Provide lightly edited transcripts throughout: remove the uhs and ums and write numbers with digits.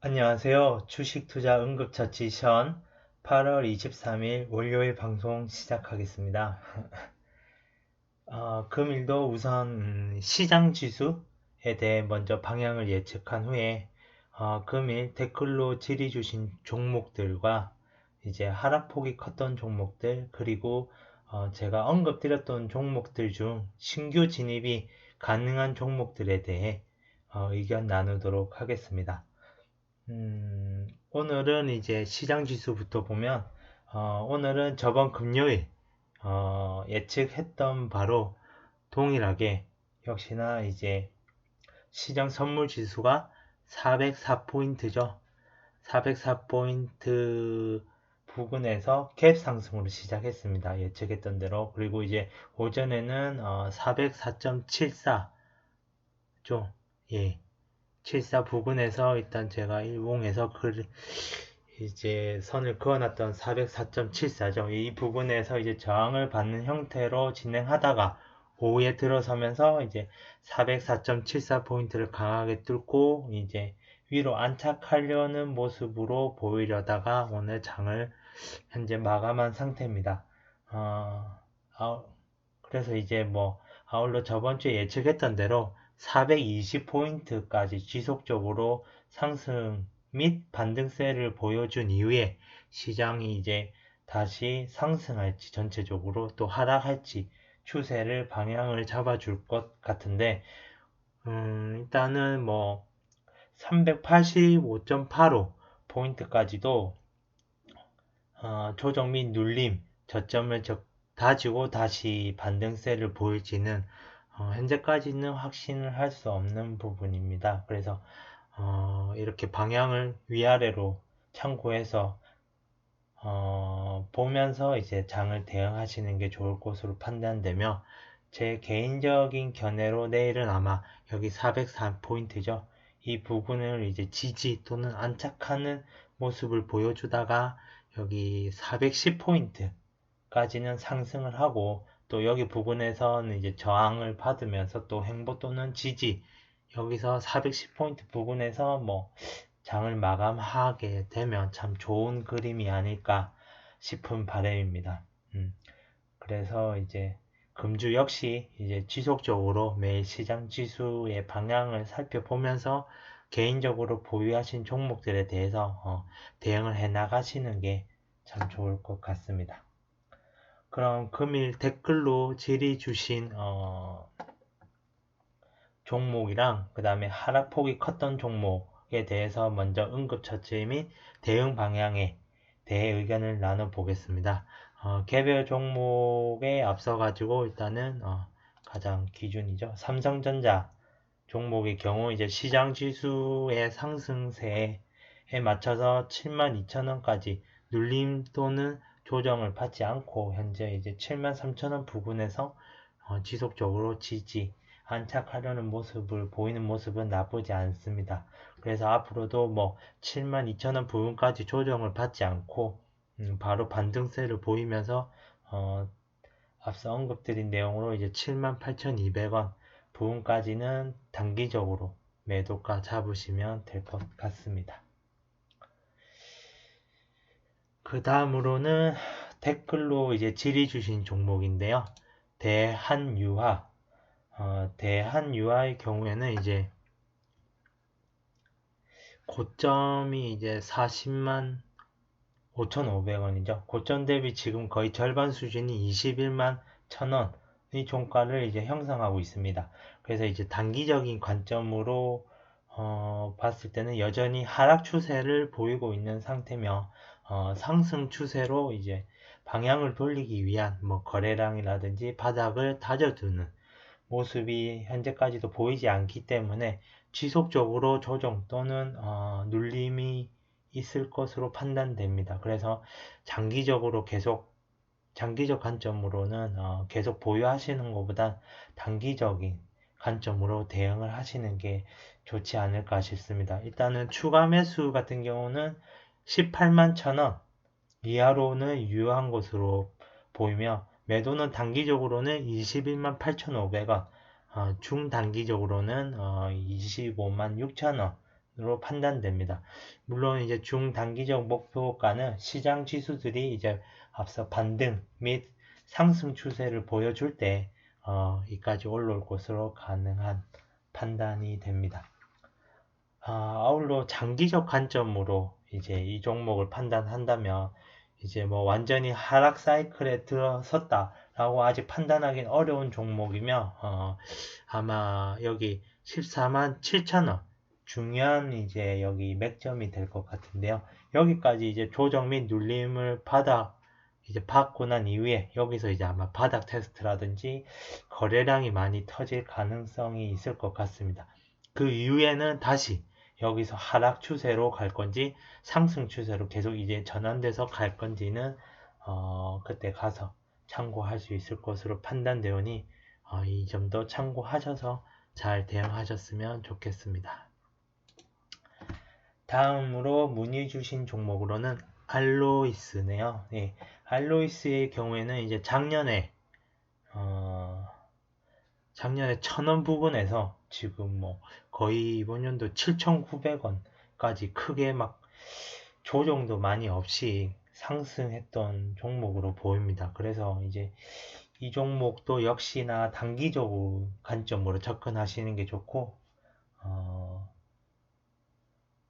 안녕하세요. 주식투자 응급처치 션 8월 23일 월요일 방송 시작하겠습니다. 금일도 우선 시장 지수에 대해 먼저 방향을 예측한 후에 금일 댓글로 질의 주신 종목들과 이제 하락폭이 컸던 종목들 그리고 제가 언급드렸던 종목들 중 신규 진입이 가능한 종목들에 대해 의견 나누도록 하겠습니다. 오늘은 이제 시장 지수부터 보면, 오늘은 저번 금요일, 예측했던 바로 동일하게 역시나 이제 시장 선물 지수가 404포인트죠. 404포인트 부근에서 갭 상승으로 시작했습니다. 예측했던 대로. 그리고 이제 오전에는 404.74죠. 예. 74 부근에서 일단 제가 일봉에서 이제 선을 그어놨던 404.74죠. 이 부분에서 이제 저항을 받는 형태로 진행하다가 오후에 들어서면서 이제 404.74 포인트를 강하게 뚫고 이제 위로 안착하려는 모습으로 보이려다가 오늘 장을 현재 마감한 상태입니다. 어, 그래서 이제 뭐 아울러 저번 주에 예측했던 대로 420포인트까지 지속적으로 상승 및 반등세를 보여준 이후에 시장이 이제 다시 상승할지 전체적으로 또 하락할지 추세를 방향을 잡아줄 것 같은데 일단은 뭐 385.85 포인트까지도 조정 및 눌림 저점을 다지고 다시 반등세를 보일지는 현재까지는 확신을 할 수 없는 부분입니다. 그래서 이렇게 방향을 위아래로 참고해서 보면서 이제 장을 대응하시는 게 좋을 것으로 판단되며 제 개인적인 견해로 내일은 아마 여기 404포인트죠. 이 부분을 이제 지지 또는 안착하는 모습을 보여주다가 여기 410포인트까지는 상승을 하고 또 여기 부분에서는 이제 저항을 받으면서 또 횡보 또는 지지 여기서 410포인트 부분에서 뭐 장을 마감하게 되면 참 좋은 그림이 아닐까 싶은 바람입니다. 그래서 이제 금주 역시 이제 지속적으로 매일 시장 지수의 방향을 살펴보면서 개인적으로 보유하신 종목들에 대해서 대응을 해 나가시는 게 참 좋을 것 같습니다. 그럼 금일 댓글로 질의 주신 종목이랑 그 다음에 하락폭이 컸던 종목에 대해서 먼저 응급처치 및 대응 방향에 대해 의견을 나눠보겠습니다. 개별 종목에 앞서가지고 일단은 가장 기준이죠. 삼성전자 종목의 경우 이제 시장 지수의 상승세에 맞춰서 72,000원까지 눌림 또는 조정을 받지 않고 현재 이제 73,000원 부근에서 지속적으로 지지 안착하려는 모습을 보이는 모습은 나쁘지 않습니다. 그래서 앞으로도 뭐 72,000원 부분까지 조정을 받지 않고 바로 반등세를 보이면서 앞서 언급드린 내용으로 이제 78,200원 부분까지는 단기적으로 매도가 잡으시면 될 것 같습니다. 그 다음으로는 댓글로 이제 질의 주신 종목인데요. 대한유화. 대한유화의 경우에는 이제 고점이 이제 40만 5,500원이죠. 고점 대비 지금 거의 절반 수준이 21만 1,000원의 종가를 이제 형성하고 있습니다. 그래서 이제 단기적인 관점으로 봤을 때는 여전히 하락 추세를 보이고 있는 상태며 상승 추세로 이제 방향을 돌리기 위한 뭐 거래량이라든지 바닥을 다져두는 모습이 현재까지도 보이지 않기 때문에 지속적으로 조정 또는 눌림이 있을 것으로 판단됩니다. 그래서 장기적으로 장기적 관점으로는 계속 보유하시는 것보다 단기적인 관점으로 대응을 하시는 게 좋지 않을까 싶습니다. 일단은 추가 매수 같은 경우는 18만 1,000원 이하로는 유효한 것으로 보이며 매도는 단기적으로는 21만 8,500원 중단기적으로는 25만 6천원으로 부분으로 판단됩니다. 물론 이제 중단기적 목표가는 시장 지수들이 이제 앞서 반등 및 상승 추세를 보여줄 때 이까지 올라올 것으로 가능한 판단이 됩니다. 아울러 장기적 관점으로 이제 이 종목을 판단한다면 이제 뭐 완전히 하락 사이클에 들어섰다라고 아직 판단하기는 어려운 종목이며 아마 여기 14만 7천원 중요한 이제 여기 맥점이 될 것 같은데요. 여기까지 이제 조정 및 눌림을 받고 난 이후에 여기서 이제 아마 바닥 테스트라든지 거래량이 많이 터질 가능성이 있을 것 같습니다. 그 이후에는 다시 여기서 하락 추세로 갈 건지 상승 추세로 계속 이제 전환돼서 갈 건지는 그때 가서 참고할 수 있을 것으로 판단되오니 이 점도 참고하셔서 잘 대응하셨으면 좋겠습니다. 다음으로 문의 주신 종목으로는 알로이스네요. 네, 알로이스의 경우에는 이제 작년에 1,000원 부근에서 지금 뭐 거의 이번 연도 7,900원까지 크게 막 조정도 많이 없이 상승했던 종목으로 보입니다. 그래서 이제 이 종목도 역시나 단기적으로 관점으로 접근하시는 게 좋고,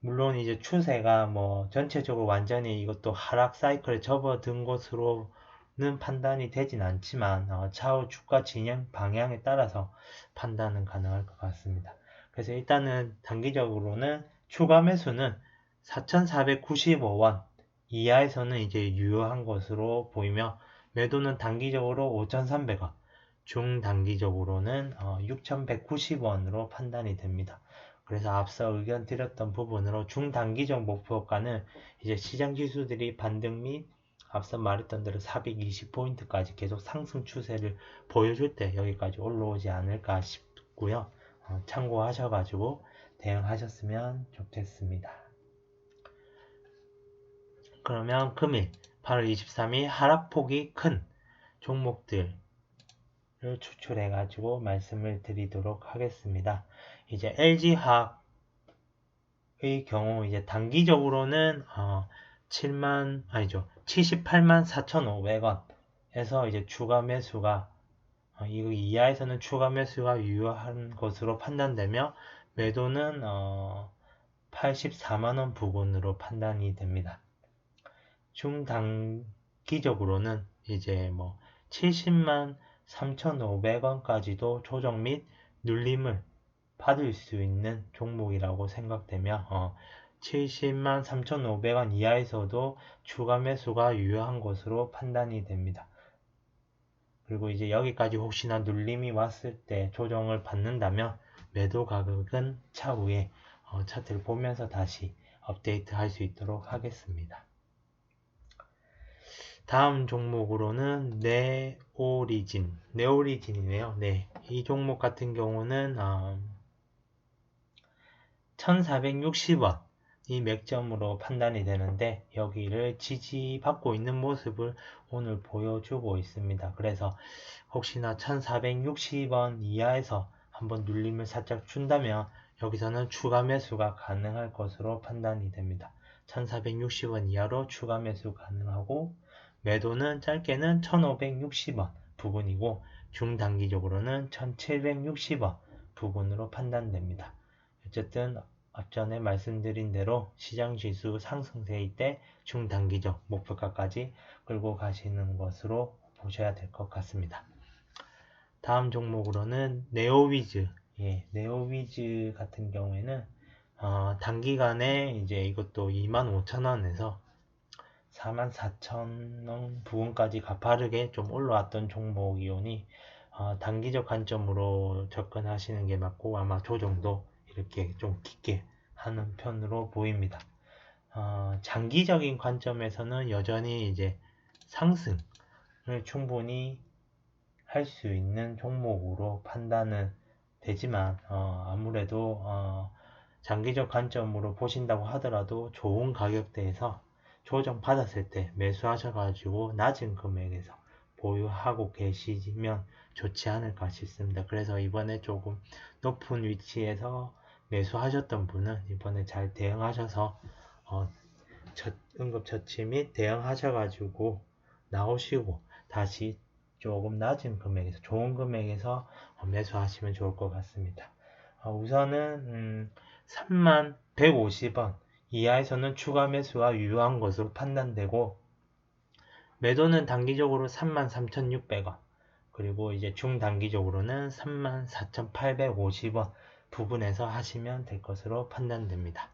물론 이제 추세가 뭐 전체적으로 완전히 이것도 하락 사이클에 접어든 것으로는 판단이 되진 않지만 차후 주가 진행 방향에 따라서 판단은 가능할 것 같습니다. 그래서 일단은 단기적으로는 추가 매수는 4,495원 이하에서는 이제 유효한 것으로 보이며 매도는 단기적으로 5,300원, 중단기적으로는 6,190원으로 판단이 됩니다. 그래서 앞서 의견 드렸던 부분으로 중단기적 목표가는 이제 시장 지수들이 반등 및 앞서 말했던 대로 420포인트까지 계속 상승 추세를 보여줄 때 여기까지 올라오지 않을까 싶고요. 참고하셔가지고 대응하셨으면 좋겠습니다. 그러면 금일 8월 23일 하락폭이 큰 종목들을 추출해가지고 말씀을 드리도록 하겠습니다. 이제 LG화학의 경우 이제 단기적으로는 78만 4,500원에서 이제 추가 매수가 이거 이하에서는 추가 매수가 유효한 것으로 판단되며 매도는 84만원 부근으로 판단이 됩니다. 중단기적으로는 이제 뭐 70만 3,500원까지도 조정 및 눌림을 받을 수 있는 종목이라고 생각되며 70만 3,500원 이하에서도 추가 매수가 유효한 것으로 판단이 됩니다. 그리고 이제 여기까지 혹시나 눌림이 왔을 때 조정을 받는다면 매도 가격은 차후에 차트를 보면서 다시 업데이트 할 수 있도록 하겠습니다. 다음 종목으로는 네오리진이네요. 네, 이 종목 같은 경우는 1460원 이 맥점으로 판단이 되는데 여기를 지지받고 있는 모습을 오늘 보여주고 있습니다. 그래서 혹시나 1460원 이하에서 한번 눌림을 살짝 준다면 여기서는 추가 매수가 가능할 것으로 판단이 됩니다. 1460원 이하로 추가 매수 가능하고 매도는 짧게는 1560원 부근이고 중단기적으로는 1760원 부근으로 판단됩니다. 어쨌든 앞전에 말씀드린 대로 시장 지수 상승세일 때 중단기적 목표가까지 끌고 가시는 것으로 보셔야 될 것 같습니다. 다음 종목으로는 네오위즈. 네오위즈 같은 경우에는 단기간에 이제 이것도 25,000원에서 44,000원 부근까지 가파르게 좀 올라왔던 종목이오니 단기적 관점으로 접근하시는 게 맞고 아마 조정도 이렇게 좀 깊게 하는 편으로 보입니다. 장기적인 관점에서는 여전히 이제 상승을 충분히 할 수 있는 종목으로 판단은 되지만 아무래도 장기적 관점으로 보신다고 하더라도 좋은 가격대에서 조정 받았을 때 매수하셔가지고 낮은 금액에서 보유하고 계시면 좋지 않을까 싶습니다. 그래서 이번에 조금 높은 위치에서 매수하셨던 분은 이번에 잘 대응하셔서 응급처치 및 대응하셔가지고 나오시고 다시 조금 낮은 금액에서 좋은 금액에서 매수하시면 좋을 것 같습니다. 우선은 3150원 이하에서는 추가 매수가 유효한 것으로 판단되고 매도는 단기적으로 33,600원 그리고 이제 중단기적으로는 34,850원 부분에서 하시면 될 것으로 판단됩니다.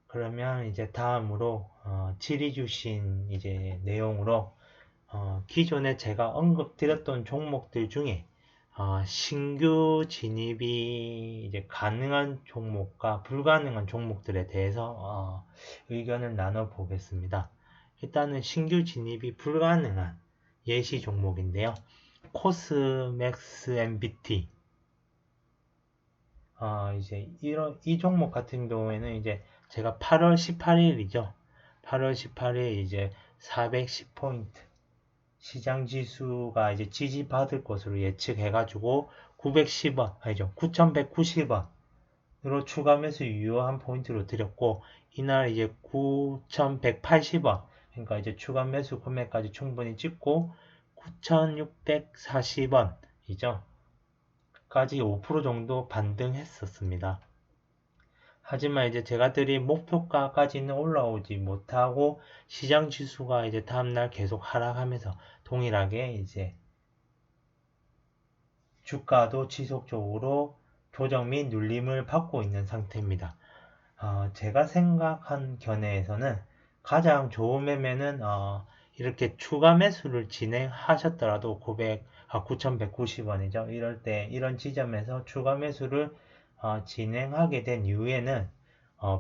그러면 이제 다음으로 질의 주신 이제 내용으로 기존에 제가 언급드렸던 종목들 중에 신규 진입이 이제 가능한 종목과 불가능한 종목들에 대해서 의견을 나눠 보겠습니다. 일단은 신규 진입이 불가능한 예시 종목인데요. 코스맥스 MBT 이제 이 종목 같은 경우에는 이제 제가 8월 18일이죠. 8월 18일 이제 410포인트 시장 지수가 이제 지지받을 것으로 예측해가지고 910원, 아니죠. 9,190원으로 추가 매수 유효한 포인트로 드렸고, 이날 이제 9,180원, 그러니까 이제 추가 매수 금액까지 충분히 찍고, 9,640원이죠. 까지 5% 정도 반등했었습니다. 하지만 이제 제가 드린 목표가까지는 올라오지 못하고 시장 지수가 이제 다음날 계속 하락하면서 동일하게 이제 주가도 지속적으로 조정 및 눌림을 받고 있는 상태입니다. 제가 생각한 견해에서는 가장 좋은 매매는 이렇게 추가 매수를 진행하셨더라도 9,190원이죠. 이럴 때 이런 지점에서 추가 매수를 진행하게 된 이후에는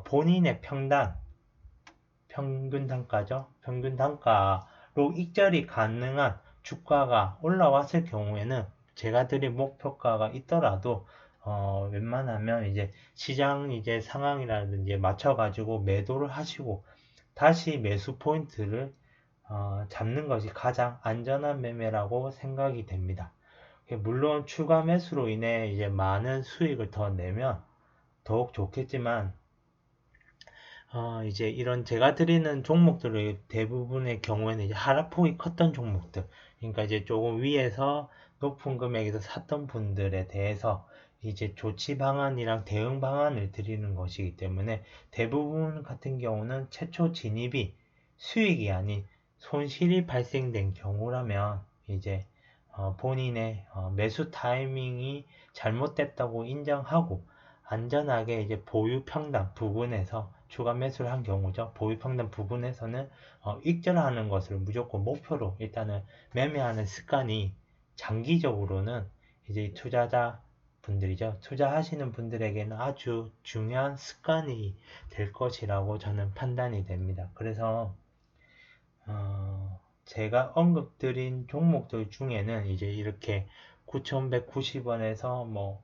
본인의 평균 단가죠. 평균 단가로 익절이 가능한 주가가 올라왔을 경우에는 제가 드린 목표가가 있더라도 웬만하면 이제 시장 이제 상황이라든지 맞춰가지고 매도를 하시고 다시 매수 포인트를 잡는 것이 가장 안전한 매매라고 생각이 됩니다. 물론 추가 매수로 인해 이제 많은 수익을 더 내면 더욱 좋겠지만 이제 이런 제가 드리는 종목들의 대부분의 경우에는 이제 하락폭이 컸던 종목들, 그러니까 이제 조금 위에서 높은 금액에서 샀던 분들에 대해서 이제 조치 방안이랑 대응 방안을 드리는 것이기 때문에 대부분 같은 경우는 최초 진입이 수익이 아닌 손실이 발생된 경우라면 이제 본인의 매수 타이밍이 잘못됐다고 인정하고 안전하게 이제 보유 평단 부분에서 추가 매수를 한 경우죠. 보유 평단 부분에서는 익절하는 것을 무조건 목표로 일단은 매매하는 습관이 장기적으로는 이제 투자자 분들이죠. 투자하시는 분들에게는 아주 중요한 습관이 될 것이라고 저는 판단이 됩니다. 그래서 제가 언급드린 종목들 중에는 이제 이렇게 9,190원에서 뭐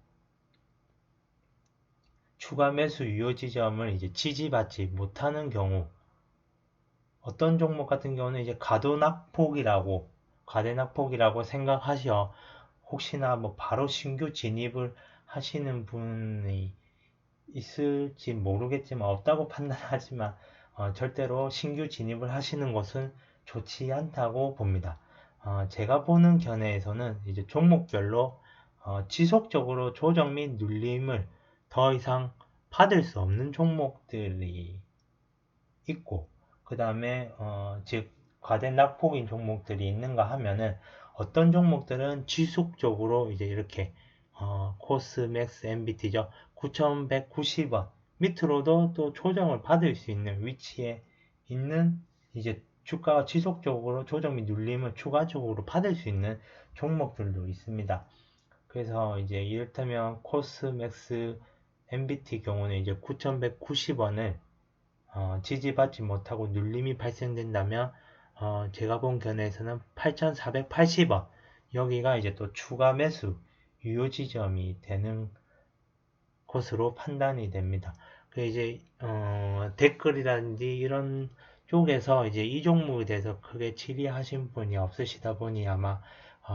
추가 매수 유효 지점을 이제 지지받지 못하는 경우 어떤 종목 같은 경우는 이제 가대낙폭이라고 생각하셔 혹시나 뭐 바로 신규 진입을 하시는 분이 있을지 모르겠지만 없다고 판단하지만 절대로 신규 진입을 하시는 것은 좋지 않다고 봅니다. 제가 보는 견해에서는 이제 종목별로 지속적으로 조정 및 눌림을 더 이상 받을 수 없는 종목들이 있고 그 다음에 즉 과대 낙폭인 종목들이 있는가 하면은 어떤 종목들은 지속적으로 이제 이렇게 코스맥스 MBT죠. 9,190원 밑으로도 또 조정을 받을 수 있는 위치에 있는 이제 주가가 지속적으로 조정 및 눌림을 추가적으로 받을 수 있는 종목들도 있습니다. 그래서 이제 이를테면 코스맥스 MBT 경우는 이제 9,190원을 지지받지 못하고 눌림이 발생된다면 제가 본 견해에서는 8,480원 여기가 이제 또 추가 매수 유효 지점이 되는 것으로 판단이 됩니다. 그 이제 댓글이라든지 이런 쪽에서 이제 이 종목에 대해서 크게 질의하신 분이 없으시다 보니 아마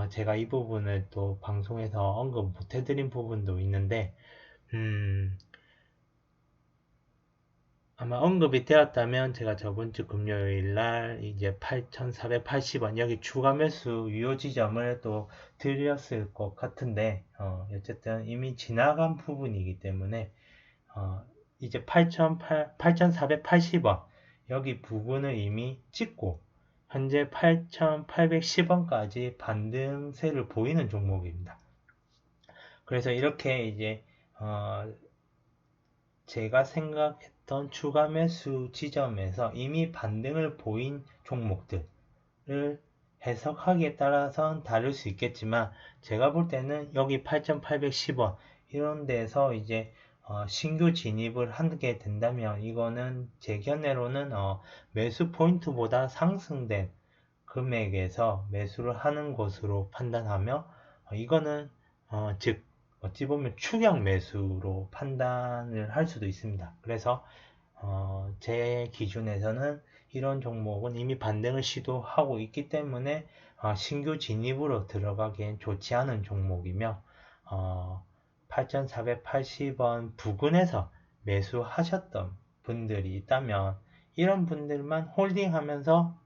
제가 이 부분을 또 방송에서 언급 못 해드린 부분도 있는데 아마 언급이 되었다면 제가 저번 주 금요일 날 이제 8,480원 여기 추가 매수 유효 지점을 또 드렸을 것 같은데 어쨌든 이미 지나간 부분이기 때문에 이제 8,480원 여기 부분을 이미 찍고 현재 8,810원까지 반등세를 보이는 종목입니다. 그래서 이렇게 이제 제가 생각했던 추가 매수 지점에서 이미 반등을 보인 종목들을 해석하기에 따라서는 다를 수 있겠지만 제가 볼 때는 여기 8,810원 이런 데서 이제 신규 진입을 하게 된다면 이거는 제 견해로는 매수 포인트보다 상승된 금액에서 매수를 하는 것으로 판단하며 이거는 즉 어찌 보면 추격 매수로 판단을 할 수도 있습니다. 그래서 제 기준에서는 이런 종목은 이미 반등을 시도하고 있기 때문에 신규 진입으로 들어가기엔 좋지 않은 종목이며 8,480원 부근에서 매수하셨던 분들이 있다면 이런 분들만 홀딩하면서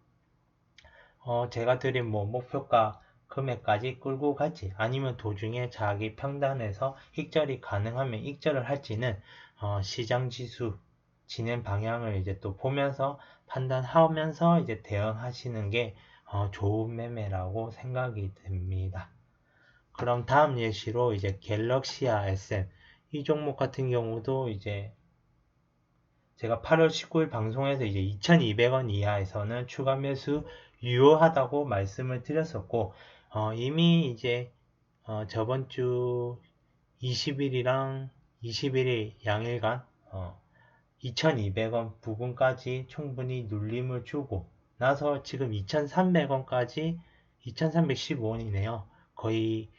제가 드린 목표가 금액까지 끌고 갈지 아니면 도중에 자기 평단에서 익절이 가능하면 익절을 할지는 시장 지수 진행 방향을 이제 또 보면서 판단하면서 이제 대응하시는 게 좋은 매매라고 생각이 됩니다. 그럼 다음 예시로 이제 갤럭시아 SM 이 종목 같은 경우도 이제 제가 8월 19일 방송에서 이제 2,200원 이하에서는 추가 매수 유효하다고 말씀을 드렸었고 이미 이제 저번 주 20일이랑 21일 양일간 2,200원 부근까지 충분히 눌림을 주고 나서 지금 2,300원까지 2,315원이네요. 거의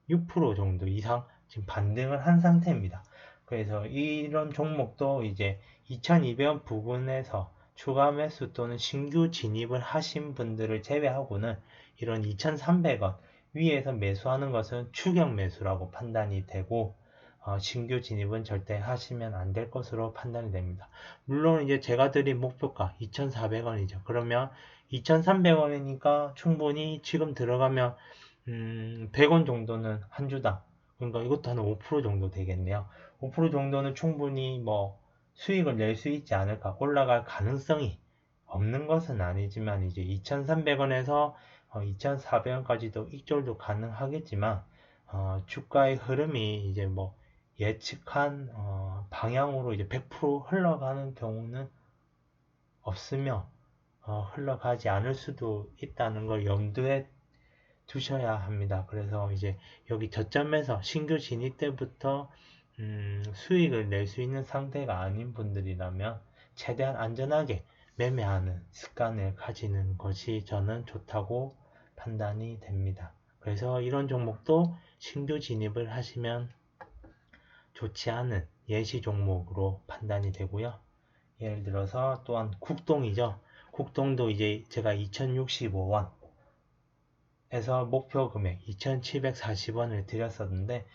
6% 정도 이상 지금 반등을 한 상태입니다. 그래서 이런 종목도 이제 2,200원 부근에서 추가 매수 또는 신규 진입을 하신 분들을 제외하고는 이런 2,300원 위에서 매수하는 것은 추격 매수라고 판단이 되고 신규 진입은 절대 하시면 안 될 것으로 판단이 됩니다. 물론 이제 제가 드린 목표가 2,400원이죠. 그러면 2,300원이니까 충분히 지금 들어가면 100원 정도는 한 주당 그러니까 이것도 한 5% 정도 되겠네요. 5% 정도는 충분히 뭐 수익을 낼 수 있지 않을까. 올라갈 가능성이 없는 것은 아니지만 이제 2,300원에서 2,400원까지도 익절도 가능하겠지만 주가의 흐름이 이제 뭐 예측한 방향으로 이제 100% 흘러가는 경우는 없으며 흘러가지 않을 수도 있다는 걸 염두에 두셔야 합니다. 그래서 이제 여기 저점에서 신규 진입 때부터 수익을 낼 수 있는 상태가 아닌 분들이라면 최대한 안전하게 매매하는 습관을 가지는 것이 저는 좋다고 판단이 됩니다. 그래서 이런 종목도 신규 진입을 하시면 좋지 않은 예시 종목으로 판단이 되고요. 예를 들어서 또한 국동이죠. 국동도 이제 제가 2065원 에서 목표 금액 2740원을 드렸었는데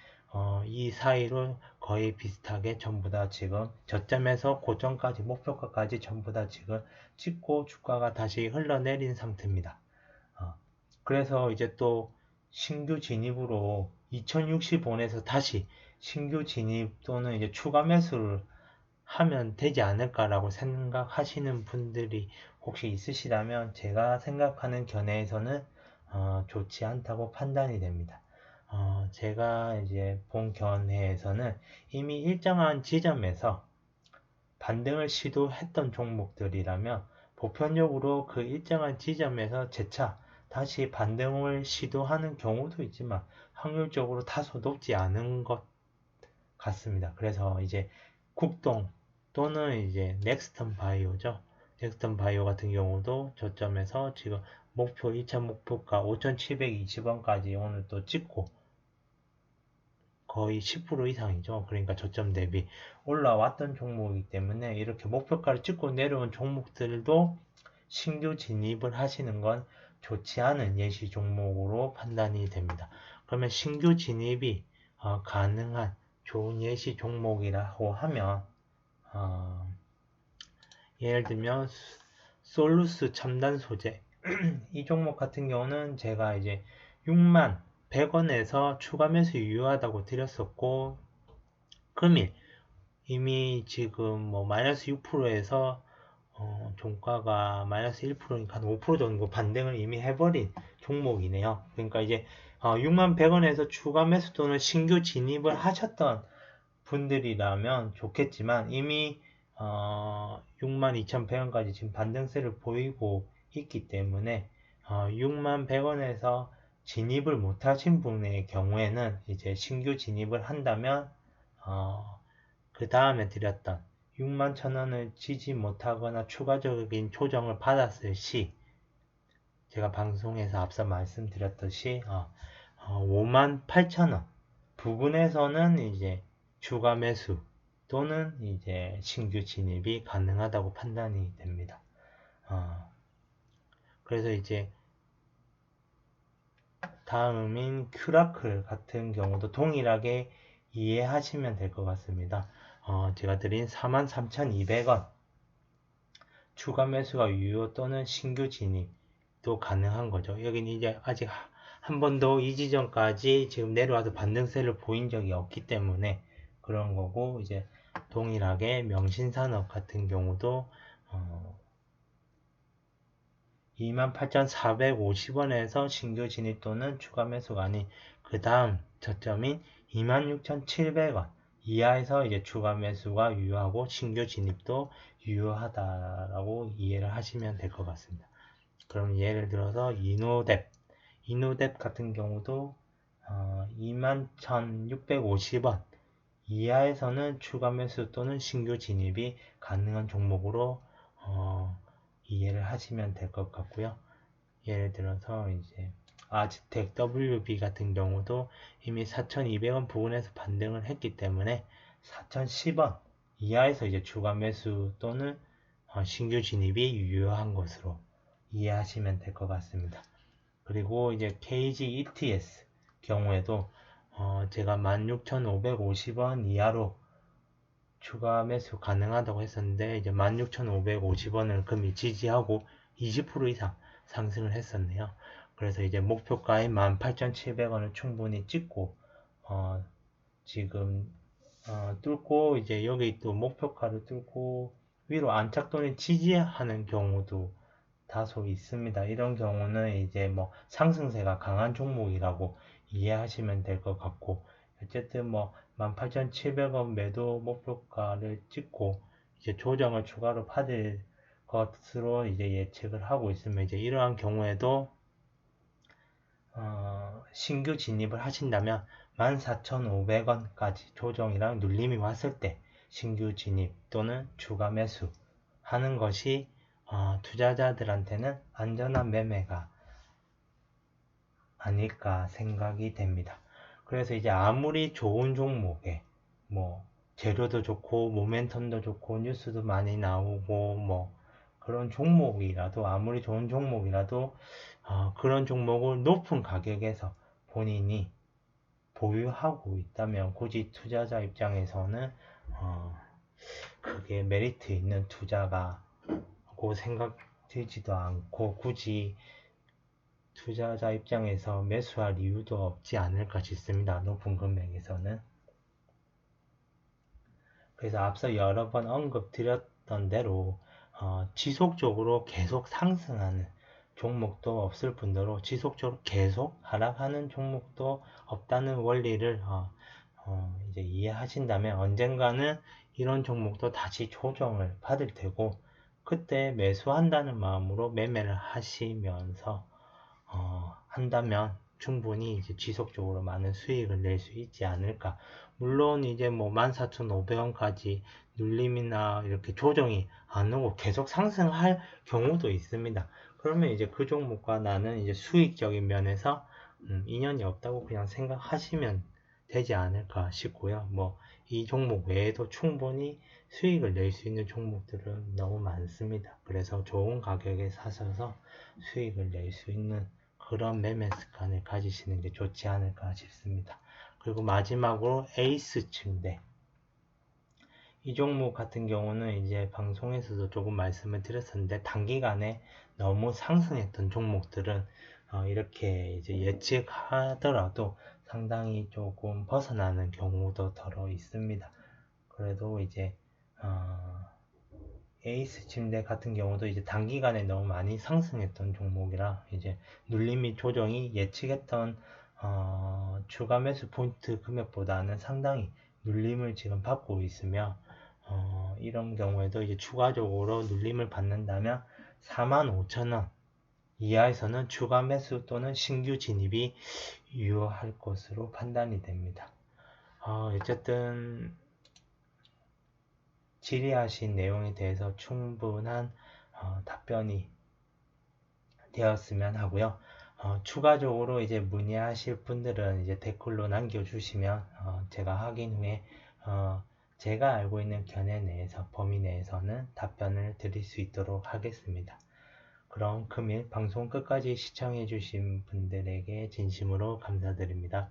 이 사이로 거의 비슷하게 전부 다 지금 저점에서 고점까지 목표가까지 전부 다 지금 찍고 주가가 다시 흘러내린 상태입니다. 그래서 이제 또 신규 진입으로 2060원에서 다시 신규 진입 또는 이제 추가 매수를 하면 되지 않을까라고 생각하시는 분들이 혹시 있으시다면 제가 생각하는 견해에서는 좋지 않다고 판단이 됩니다. 제가 이제 본 견해에서는 이미 일정한 지점에서 반등을 시도했던 종목들이라면 보편적으로 그 일정한 지점에서 재차 다시 반등을 시도하는 경우도 있지만 확률적으로 다소 높지 않은 것 같습니다. 그래서 이제 국동 또는 이제 넥스턴 바이오죠. 넥스턴 바이오 같은 경우도 저점에서 지금 목표 2차 목표가 5,720원까지 오늘 또 찍고 거의 10% 이상이죠. 그러니까 저점 대비 올라왔던 종목이기 때문에 이렇게 목표가를 찍고 내려온 종목들도 신규 진입을 하시는 건 좋지 않은 예시 종목으로 판단이 됩니다. 그러면 신규 진입이 가능한 좋은 예시 종목이라고 하면 예를 들면 솔루스 첨단 소재 이 종목 같은 경우는 제가 이제 6만 100원에서 추가 매수 유효하다고 드렸었고, 금일 이미 지금 뭐 마이너스 6%에서 종가가 마이너스 1%니까 한 5% 정도 반등을 이미 해버린 종목이네요. 그러니까 이제 6만 100원에서 추가 매수 또는 신규 진입을 하셨던 분들이라면 좋겠지만, 이미 62,100원까지 지금 반등세를 보이고 있기 때문에 61,100원에서 진입을 못하신 분의 경우에는 이제 신규 진입을 한다면 그 다음에 드렸던 61,000원을 지지 못하거나 추가적인 조정을 받았을 시, 제가 방송에서 앞서 말씀드렸듯이 58,000원 부근에서는 이제 추가 매수 또는 이제 신규 진입이 가능하다고 판단이 됩니다. 그래서 이제 다음인 큐라클 같은 경우도 동일하게 이해하시면 될 것 같습니다. 제가 드린 43,200원 추가 매수가 유효 또는 신규 진입도 가능한 거죠. 여기는 이제 아직 한 번도 이 지점까지 지금 내려와서 반등세를 보인 적이 없기 때문에 그런 거고, 이제 동일하게 명신산업 같은 경우도 28,450원에서 신규 진입 또는 추가 매수가 아닌 그 다음 저점인 26,700원 이하에서 이제 추가 매수가 유효하고 신규 진입도 유효하다라고 이해를 하시면 될 것 같습니다. 그럼 예를 들어서 이노뎁 같은 경우도 21,650원 이하에서는 추가 매수 또는 신규 진입이 가능한 종목으로 이해를 하시면 될 것 같고요. 예를 들어서 이제 아즈텍 WB 같은 경우도 이미 4,200원 부근에서 반등을 했기 때문에 4,010원 이하에서 이제 추가 매수 또는 신규 진입이 유효한 것으로 이해하시면 될 것 같습니다. 그리고 이제 KG ETS 경우에도 제가 16,550원 이하로 추가 매수 가능하다고 했었는데, 이제 16,550원을 금일 지지하고 20% 이상 상승을 했었네요. 그래서 이제 목표가인 18,700원을 충분히 찍고 지금 뚫고 이제 여기 또 목표가를 뚫고 위로 안착 또는 지지하는 경우도 다소 있습니다. 이런 경우는 이제 뭐 상승세가 강한 종목이라고 이해하시면 될 것 같고, 어쨌든 뭐 18,700원 매도 목표가를 찍고 이제 조정을 추가로 받을 것으로 이제 예측을 하고 있으면, 이제 이러한 경우에도 신규 진입을 하신다면 14,500원까지 조정이랑 눌림이 왔을 때 신규 진입 또는 추가 매수 하는 것이 투자자들한테는 안전한 매매가 아닐까 생각이 됩니다. 그래서 이제 아무리 좋은 종목에 뭐 재료도 좋고 모멘텀도 좋고 뉴스도 많이 나오고 뭐 그런 종목이라도, 아무리 좋은 종목이라도 그런 종목을 높은 가격에서 본인이 보유하고 있다면 굳이 투자자 입장에서는 그게 메리트 있는 투자가고 생각되지도 않고, 굳이 투자자 입장에서 매수할 이유도 없지 않을까 싶습니다. 높은 금액에서는. 그래서 앞서 여러 번 언급드렸던 대로 지속적으로 계속 상승하는 종목도 없을 뿐더러 지속적으로 계속 하락하는 종목도 없다는 원리를 이제 이해하신다면, 언젠가는 이런 종목도 다시 조정을 받을 테고 그때 매수한다는 마음으로 매매를 하시면서 한다면 충분히 이제 지속적으로 많은 수익을 낼 수 있지 않을까. 물론 이제 뭐 14,500원까지 눌림이나 이렇게 조정이 안 오고 계속 상승할 경우도 있습니다. 그러면 이제 그 종목과 나는 이제 수익적인 면에서 인연이 없다고 그냥 생각하시면 되지 않을까 싶고요. 뭐 이 종목 외에도 충분히 수익을 낼 수 있는 종목들은 너무 많습니다. 그래서 좋은 가격에 사셔서 수익을 낼 수 있는 그런 매매 습관을 가지시는 게 좋지 않을까 싶습니다. 그리고 마지막으로 에이스 침대. 이 종목 같은 경우는 이제 방송에서도 조금 말씀을 드렸었는데 단기간에 너무 상승했던 종목들은 이렇게 이제 예측하더라도 상당히 조금 벗어나는 경우도 더러 있습니다. 그래도 이제 에이스 침대 같은 경우도 이제 단기간에 너무 많이 상승했던 종목이라 이제 눌림 및 조정이 예측했던 추가 매수 포인트 금액보다는 상당히 눌림을 지금 받고 있으며 이런 경우에도 이제 추가적으로 눌림을 받는다면 45,000원 이하에서는 추가 매수 또는 신규 진입이 유효할 것으로 판단이 됩니다. 어쨌든 질의하신 내용에 대해서 충분한 답변이 되었으면 하고요. 추가적으로 이제 문의하실 분들은 이제 댓글로 남겨주시면 제가 확인 후에 제가 알고 있는 견해 내에서 범위 내에서는 답변을 드릴 수 있도록 하겠습니다. 그럼 금일 방송 끝까지 시청해주신 분들에게 진심으로 감사드립니다.